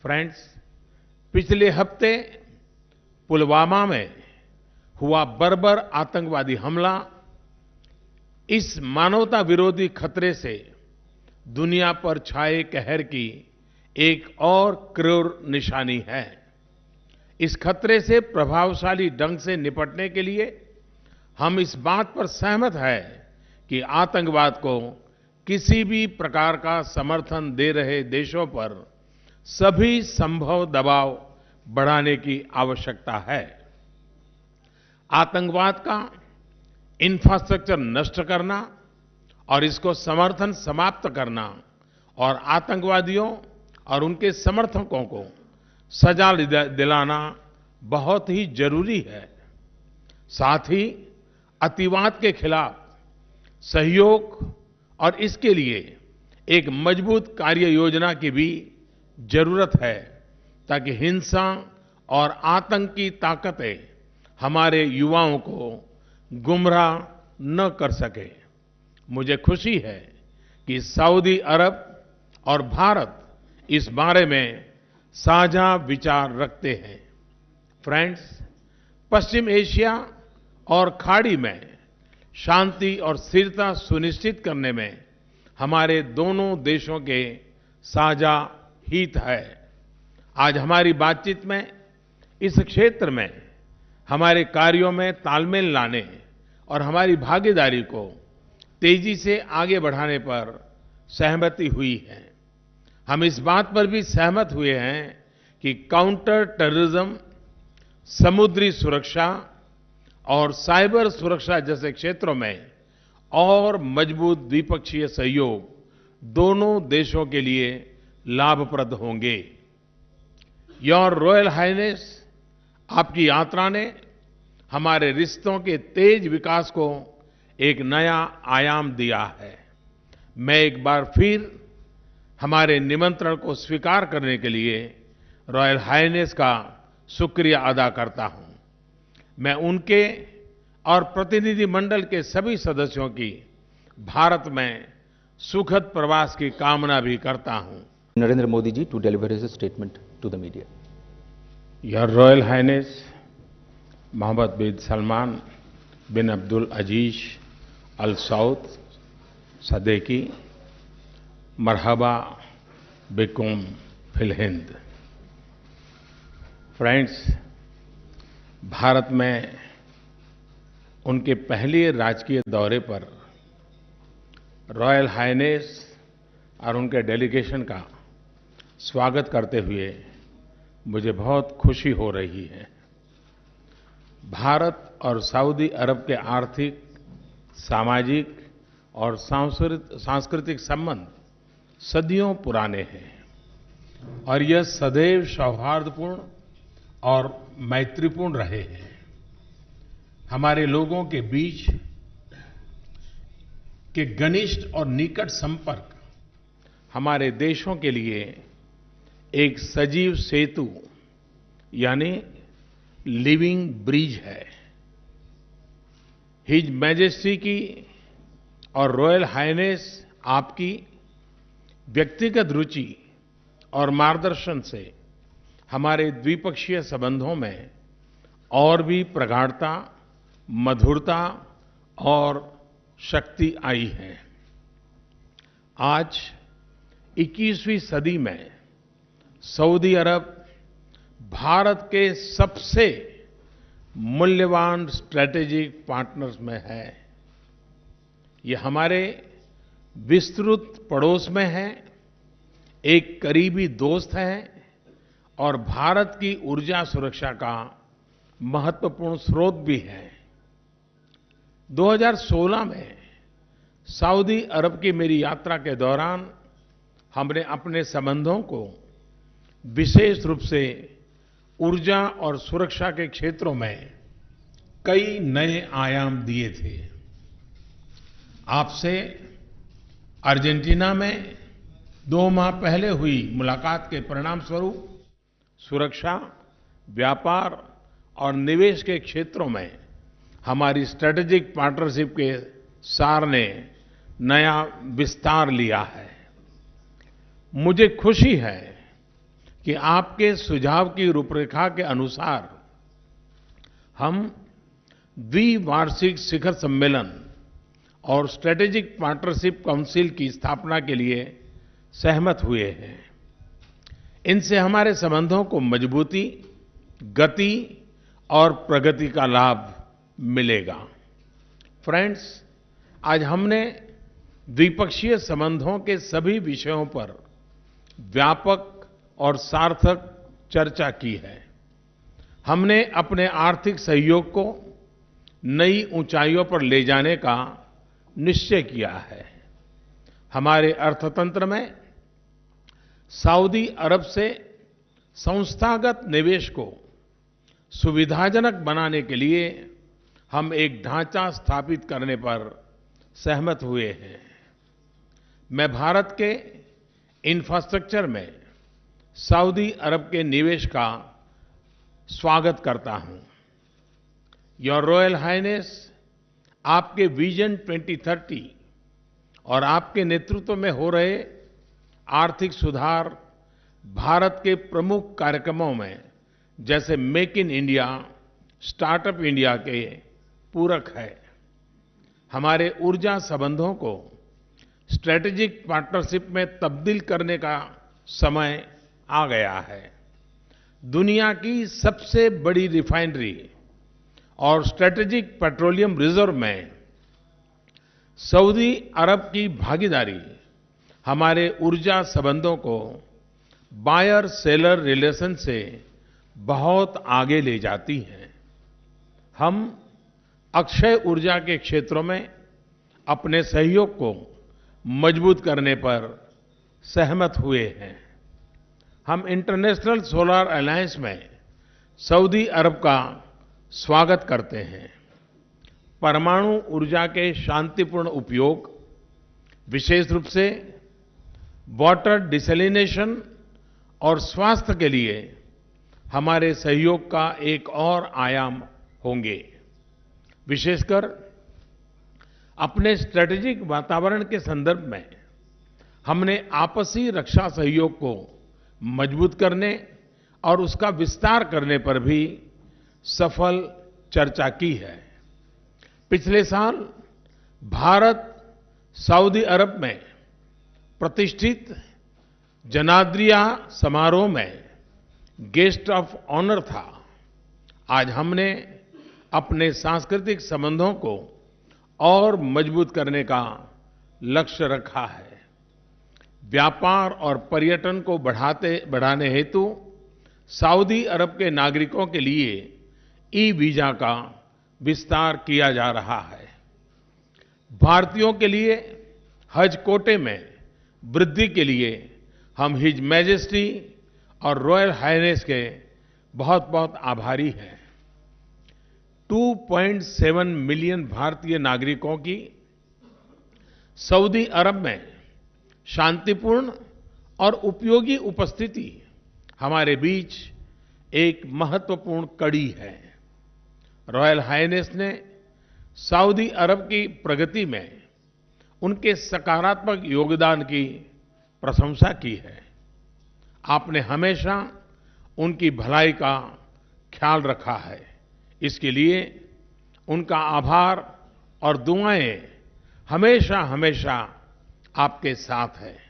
Friends, पिछले हफ्ते पुलवामा में हुआ बर्बर आतंकवादी हमला इस मानवता विरोधी खतरे से दुनिया पर छाए कहर की एक और क्रूर निशानी है। इस खतरे से प्रभावशाली ढंग से निपटने के लिए हम इस बात पर सहमत हैं कि आतंकवाद को किसी भी प्रकार का समर्थन दे रहे देशों पर सभी संभव दबाव बढ़ाने की आवश्यकता है। आतंकवाद का इंफ्रास्ट्रक्चर नष्ट करना और इसको समर्थन समाप्त करना और आतंकवादियों और उनके समर्थकों को सजा दिलाना बहुत ही जरूरी है। साथ ही अतिवाद के खिलाफ सहयोग और इसके लिए एक मजबूत कार्य योजना की भी जरूरत है ताकि हिंसा और आतंक की ताकतें हमारे युवाओं को गुमराह न कर सके। मुझे खुशी है कि सऊदी अरब और भारत इस बारे में साझा विचार रखते हैं। फ्रेंड्स, पश्चिम एशिया और खाड़ी में शांति और स्थिरता सुनिश्चित करने में हमारे दोनों देशों के साझा हित है। आज हमारी बातचीत में इस क्षेत्र में हमारे कार्यों में तालमेल लाने और हमारी भागीदारी को तेजी से आगे बढ़ाने पर सहमति हुई है। हम इस बात पर भी सहमत हुए हैं कि काउंटर टेररिज्म, समुद्री सुरक्षा और साइबर सुरक्षा जैसे क्षेत्रों में और मजबूत द्विपक्षीय सहयोग दोनों देशों के लिए लाभप्रद होंगे। योर रॉयल हाइनेस, आपकी यात्रा ने हमारे रिश्तों के तेज विकास को एक नया आयाम दिया है। मैं एक बार फिर हमारे निमंत्रण को स्वीकार करने के लिए रॉयल हाइनेस का शुक्रिया अदा करता हूं। मैं उनके और प्रतिनिधि मंडल के सभी सदस्यों की भारत में सुखद प्रवास की कामना भी करता हूं। Narendra Modi ji to deliver his statement to the media. Your royal highness Mohammed bin Salman bin Abdul Aziz Al Saud सदेकी, मरहबा बिकुम फिल हिंद। फ्रेंड्स, भारत में उनके पहले राजकीय दौरे पर रॉयल हाइनेस और उनके डेलीगेशन का स्वागत करते हुए मुझे बहुत खुशी हो रही है। भारत और सऊदी अरब के आर्थिक, सामाजिक और सांस्कृतिक संबंध सदियों पुराने हैं और यह सदैव सौहार्दपूर्ण और मैत्रीपूर्ण रहे हैं। हमारे लोगों के बीच के घनिष्ठ और निकट संपर्क हमारे देशों के लिए एक सजीव सेतु यानी लिविंग ब्रिज है। हिज मैजेस्टी की और रॉयल हाइनेस आपकी व्यक्तिगत रुचि और मार्गदर्शन से हमारे द्विपक्षीय संबंधों में और भी प्रगाढ़ता, मधुरता और शक्ति आई है। आज 21वीं सदी में सऊदी अरब भारत के सबसे मूल्यवान स्ट्रैटेजिक पार्टनर्स में है। ये हमारे विस्तृत पड़ोस में है, एक करीबी दोस्त है और भारत की ऊर्जा सुरक्षा का महत्वपूर्ण स्रोत भी है। 2016 में सऊदी अरब की मेरी यात्रा के दौरान हमने अपने संबंधों को विशेष रूप से ऊर्जा और सुरक्षा के क्षेत्रों में कई नए आयाम दिए थे। आपसे अर्जेंटीना में 2 माह पहले हुई मुलाकात के परिणाम स्वरूप सुरक्षा, व्यापार और निवेश के क्षेत्रों में हमारी स्ट्रैटेजिक पार्टनरशिप के सार ने नया विस्तार लिया है। मुझे खुशी है कि आपके सुझाव की रूपरेखा के अनुसार हम द्विवार्षिक शिखर सम्मेलन और स्ट्रेटेजिक पार्टनरशिप काउंसिल की स्थापना के लिए सहमत हुए हैं। इनसे हमारे संबंधों को मजबूती, गति और प्रगति का लाभ मिलेगा। फ्रेंड्स, आज हमने द्विपक्षीय संबंधों के सभी विषयों पर व्यापक और सार्थक चर्चा की है। हमने अपने आर्थिक सहयोग को नई ऊंचाइयों पर ले जाने का निश्चय किया है। हमारे अर्थतंत्र में सऊदी अरब से संस्थागत निवेश को सुविधाजनक बनाने के लिए हम एक ढांचा स्थापित करने पर सहमत हुए हैं। मैं भारत के इंफ्रास्ट्रक्चर में सऊदी अरब के निवेश का स्वागत करता हूं। योर रॉयल हाइनेस, आपके विजन 2030 और आपके नेतृत्व में हो रहे आर्थिक सुधार भारत के प्रमुख कार्यक्रमों में जैसे make in India, startup India के पूरक है। हमारे ऊर्जा संबंधों को स्ट्रेटेजिक पार्टनरशिप में तब्दील करने का समय आ गया है। दुनिया की सबसे बड़ी रिफाइनरी और स्ट्रेटेजिक पेट्रोलियम रिजर्व में सऊदी अरब की भागीदारी हमारे ऊर्जा संबंधों को बायर सेलर रिलेशन से बहुत आगे ले जाती है। हम अक्षय ऊर्जा के क्षेत्रों में अपने सहयोग को मजबूत करने पर सहमत हुए हैं। हम इंटरनेशनल सोलर अलायंस में सऊदी अरब का स्वागत करते हैं। परमाणु ऊर्जा के शांतिपूर्ण उपयोग, विशेष रूप से वाटर डिसैलिनेशन और स्वास्थ्य के लिए हमारे सहयोग का एक और आयाम होंगे। विशेषकर अपने स्ट्रेटेजिक वातावरण के संदर्भ में हमने आपसी रक्षा सहयोग को मजबूत करने और उसका विस्तार करने पर भी सफल चर्चा की है। पिछले साल भारत सऊदी अरब में प्रतिष्ठित जनाद्रिया समारोह में गेस्ट ऑफ ऑनर था। आज हमने अपने सांस्कृतिक संबंधों को और मजबूत करने का लक्ष्य रखा है। व्यापार और पर्यटन को बढ़ाने हेतु सऊदी अरब के नागरिकों के लिए ई वीजा का विस्तार किया जा रहा है। भारतीयों के लिए हज कोटे में वृद्धि के लिए हम हिज मैजेस्टी और रॉयल हाइनेस के बहुत बहुत आभारी हैं। 2.7 मिलियन भारतीय नागरिकों की सऊदी अरब में शांतिपूर्ण और उपयोगी उपस्थिति हमारे बीच एक महत्वपूर्ण कड़ी है। रॉयल हाइनेस ने सऊदी अरब की प्रगति में उनके सकारात्मक योगदान की प्रशंसा की है। आपने हमेशा उनकी भलाई का ख्याल रखा है। इसके लिए उनका आभार और दुआएं हमेशा हमेशा आपके साथ है।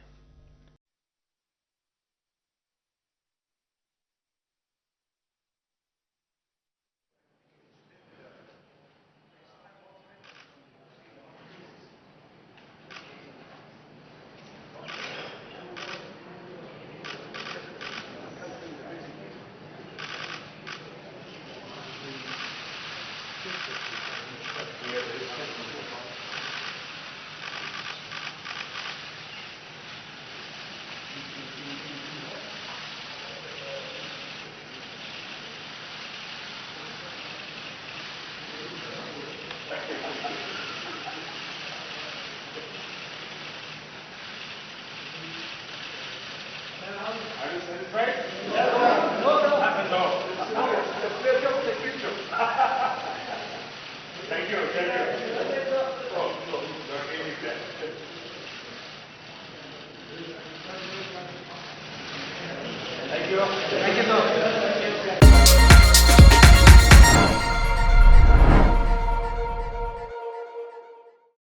Thank you, sir.